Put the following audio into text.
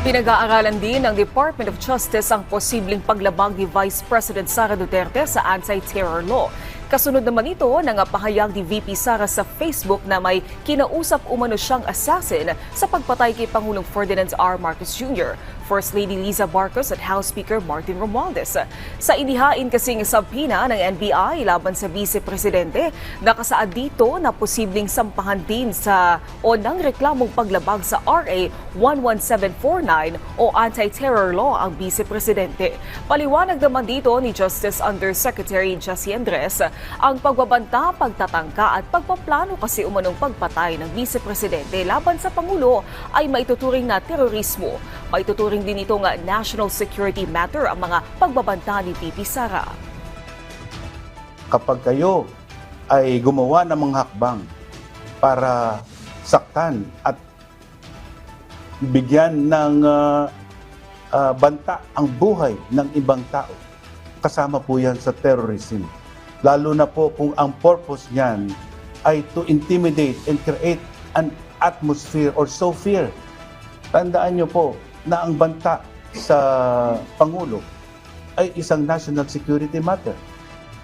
Pinag-aaralan din ng Department of Justice ang posibleng paglabag ni Vice President Sara Duterte sa anti-terror law. Kasunod naman ito ng pahayag ni VP Sara sa Facebook na may kinausap umano siyang assassin sa pagpatay kay Pangulong Ferdinand R. Marcos Jr., First Lady Liza Barcos at House Speaker Martin Romualdez. Sa inihain kasing sabhina ng NBI laban sa Vice Presidente, nakasaad dito na posibleng sampahan din ng reklamong paglabag sa RA 11749 o anti-terror law ang Vice Presidente. Paliwanag naman dito ni Justice Undersecretary Jessie Andres, ang pagbabanta, pagtatangka at pagpaplano kasi umanong pagpatay ng Vice Presidente laban sa Pangulo ay maituturing na terorismo. Maituturing din itong national security matter ang mga pagbabanta ni VP Sara. Kapag kayo ay gumawa ng mga hakbang para saktan at bigyan ng banta ang buhay ng ibang tao, kasama po yan sa terrorism. Lalo na po kung ang purpose niyan ay to intimidate and create an atmosphere or sow fear. Tandaan niyo po na ang banta sa Pangulo ay isang national security matter.